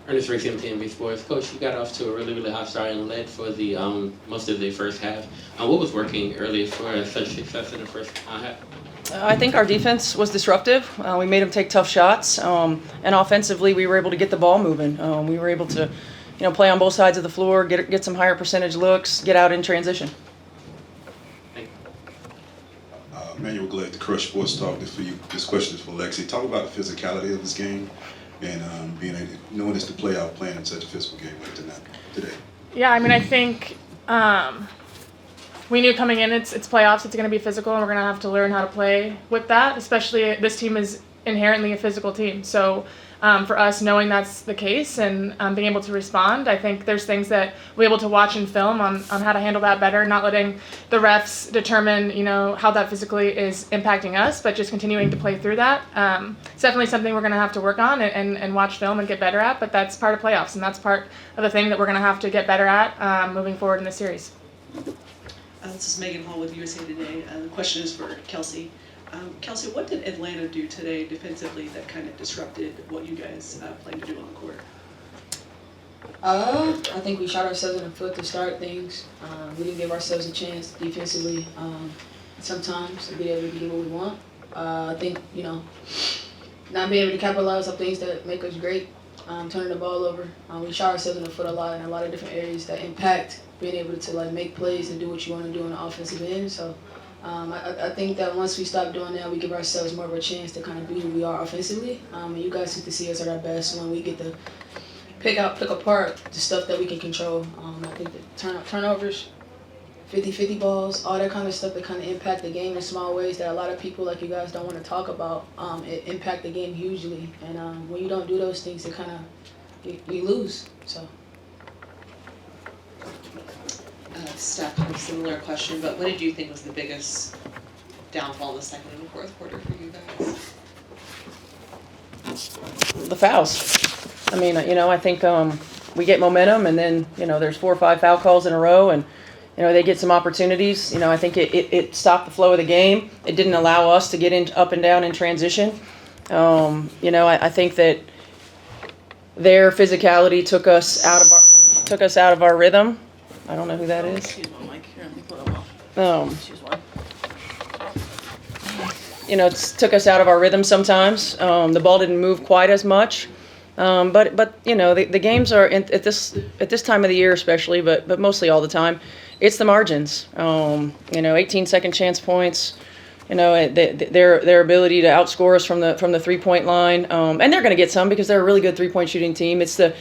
Ernest Rick, MTNB Sports. Coach, you got off to a really, really hot start and led for the most of the first half. What was working earlier for such success in the first half? I think our defense was disruptive. We made them take tough shots, and offensively, we were able to get the ball moving. We were able to, play on both sides of the floor, get some higher percentage looks, get out in transition. Manuel Glad, the Crush Sports Talk. This question is for Lexie. Talk about the physicality of this game and knowing it's the playoff, playing in such a physical game like today. Yeah, I mean, I think we knew coming in it's playoffs, it's going to be physical, and we're going to have to learn how to play with that, especially this team is inherently a physical team. So for us, knowing that's the case and being able to respond, I think there's things that we're able to watch and film on how to handle that better, not letting the refs determine, how that physically is impacting us, but just continuing to play through that. It's definitely something we're going to have to work on and watch film and get better at, but that's part of playoffs, and that's part of the thing that we're going to have to get better at moving forward in the series. This is Megan Hull with USA Today. The question is for Kelsey. Kelsey, what did Atlanta do today defensively that kind of disrupted what you guys plan to do on the court? I think we shot ourselves in the foot to start things. We didn't give ourselves a chance defensively sometimes to be able to get what we want. I think, not being able to capitalize on things that make us great, turning the ball over. We shot ourselves in the foot a lot in a lot of different areas that impact being able to make plays and do what you want to do on the offensive end. So I think that once we stop doing that, we give ourselves more of a chance to kind of be who we are offensively. And you guys get to see us at our best when we get to pick apart the stuff that we can control. I think the turnovers, 50-50 balls, all that kind of stuff that kind of impact the game in small ways that a lot of people like you guys don't want to talk about. It impact the game hugely. And when you don't do those things, it kind of, you lose. So. Steph, kind of similar question, but what did you think was the biggest downfall in the second and the fourth quarter for you guys? The fouls. I mean, I think we get momentum, and then, there's 4 or 5 foul calls in a row, and, they get some opportunities. I think it stopped the flow of the game. It didn't allow us to get up and down in transition. I think that their physicality took us out of our rhythm. I don't know who that is. Excuse me, Mike. Here, let me pull them off. Excuse me. It took us out of our rhythm sometimes. The ball didn't move quite as much. But the games are at this time of the year especially, but mostly all the time, it's the margins. 18 second chance points. Their ability to outscore us from the 3-point line, and they're going to get some because they're a really good 3-point shooting team. It's the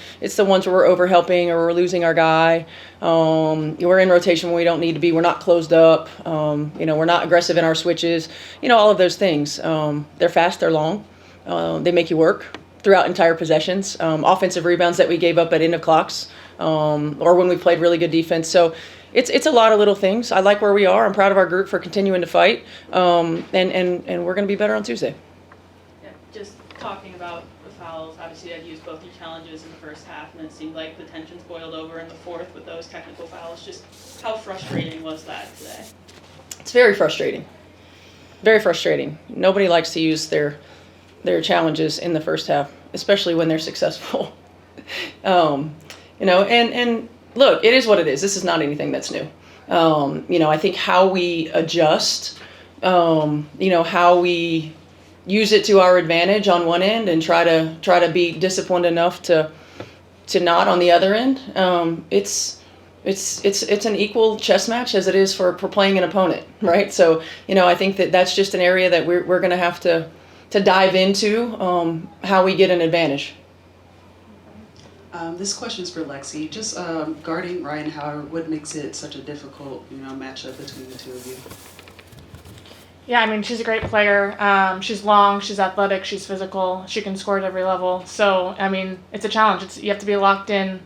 ones where we're overhelping or we're losing our guy. We're in rotation when we don't need to be. We're not closed up. We're not aggressive in our switches. All of those things. They're fast. They're long. They make you work throughout entire possessions. Offensive rebounds that we gave up at end of clocks, or when we played really good defense. So. It's a lot of little things. I like where we are. I'm proud of our group for continuing to fight, and we're going to be better on Tuesday. Yeah, just talking about the fouls, obviously I'd used both your challenges in the first half, and it seemed like the tensions boiled over in the fourth with those technical fouls. Just how frustrating was that today? It's very frustrating. Very frustrating. Nobody likes to use their challenges in the first half, especially when they're successful. And look, it is what it is. This is not anything that's new. I think how we adjust, how we use it to our advantage on one end and try to be disciplined enough to not on the other end. It's an equal chess match as it is for playing an opponent, right? So, I think that's just an area that we're going to have to dive into how we get an advantage. This question is for Lexie. Just guarding Ryan Howard, what makes it such a difficult, matchup between the two of you? Yeah, I mean, she's a great player. She's long, she's athletic, she's physical. She can score at every level. So, I mean, it's a challenge. You have to be locked in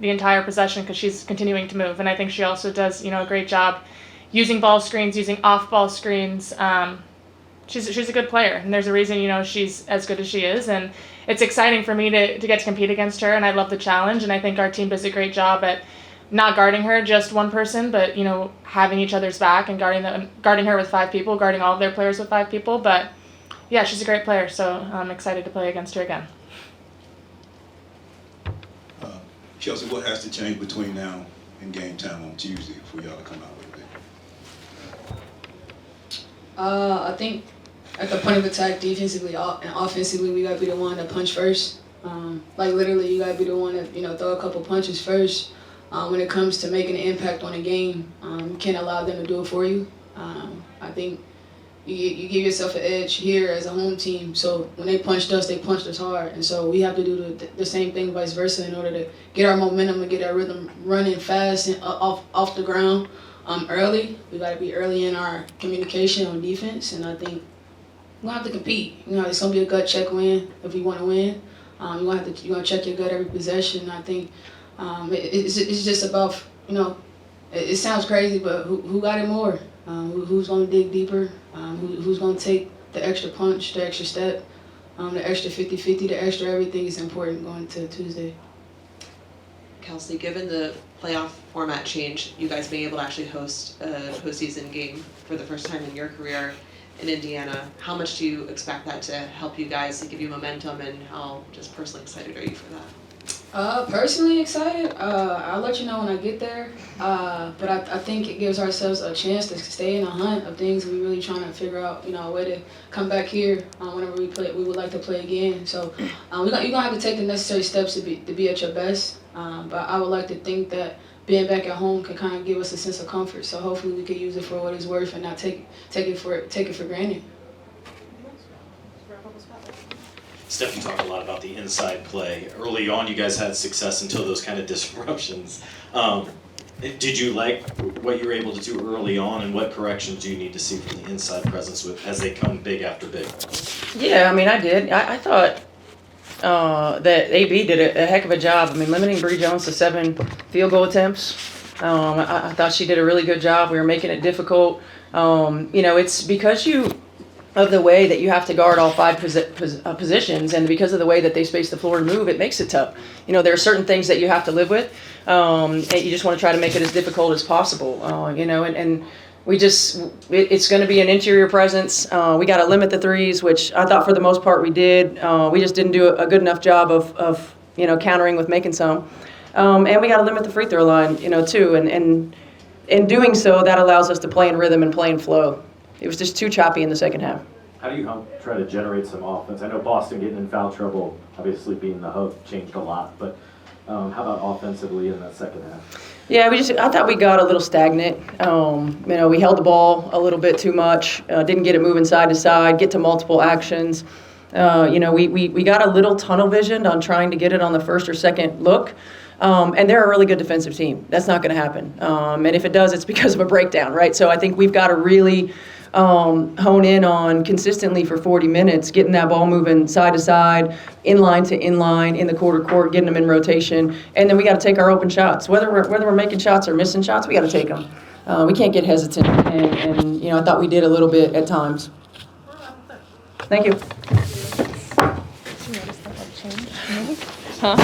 the entire possession because she's continuing to move. And I think she also does, a great job using ball screens, using off-ball screens. She's a good player, and there's a reason, she's as good as she is. And it's exciting for me to get to compete against her, and I love the challenge. And I think our team does a great job at not guarding her just one person, but having each other's back and guarding her with 5 people, guarding all of their players with 5 people. But yeah, she's a great player, so I'm excited to play against her again. Kelsey, what has to change between now and game time on Tuesday for y'all to come out with it? I think at the point of attack, defensively and offensively, we gotta be the one to punch first. Like literally, you gotta be the one to throw a couple punches first. When it comes to making an impact on a game, you can't allow them to do it for you. I think you give yourself an edge here as a home team. So when they punched us hard, and so we have to do the same thing, vice versa, in order to get our momentum and get our rhythm running fast and off the ground early. We got to be early in our communication on defense, and I think we're gonna have to compete. It's gonna be a gut check win if we want to win. You're gonna check your gut every possession. I think it's just about it sounds crazy, but who got it more? Who's gonna dig deeper? Who's gonna take the extra punch, the extra step, the extra 50-50, the extra everything is important going to Tuesday. Kelsey, given the playoff format change, you guys being able to actually host a postseason game for the first time in your career in Indiana, how much do you expect that to help you guys, to give you momentum, and how just personally excited are you for that? Personally excited. I'll let you know when I get there. But I think it gives ourselves a chance to stay in a hunt of things we really trying to figure out, a way to come back here whenever we play. We would like to play again. So you're gonna have to take the necessary steps to be at your best. But I would like to think that being back at home can kind of give us a sense of comfort. So hopefully we can use it for what it's worth and not take it for granted. Steph, you talked a lot about the inside play. Early on, you guys had success until those kind of disruptions. Did you like what you were able to do early on, and what corrections do you need to see from the inside presence as they come big after big? Yeah, I mean, I did. I thought that AB did a heck of a job. I mean, limiting Bree Jones to 7 field goal attempts. I thought she did a really good job. We were making it difficult. It's because of the way that you have to guard all 5 positions, and because of the way that they space the floor and move, it makes it tough. There are certain things that you have to live with, and you just want to try to make it as difficult as possible. And we it's going to be an interior presence. We got to limit the threes, which I thought for the most part we did. We just didn't do a good enough job of countering with making some. And we got to limit the free throw line, too. And in doing so, that allows us to play in rhythm and play in flow. It was just too choppy in the second half. How do you try to generate some offense? I know Boston getting in foul trouble, obviously being the hook, changed a lot. But how about offensively in that second half? Yeah, I thought we got a little stagnant. We held the ball a little bit too much. Didn't get it moving side to side. Get to multiple actions. We got a little tunnel visioned on trying to get it on the first or second look. And they're a really good defensive team. That's not going to happen. And if it does, it's because of a breakdown, right? So I think we've got to really hone in on consistently for 40 minutes, getting that ball moving side to side, inline to inline, in the court, getting them in rotation. And then we got to take our open shots. Whether we're making shots or missing shots, we got to take them. We can't get hesitant. And I thought we did a little bit at times. Thank you. Huh?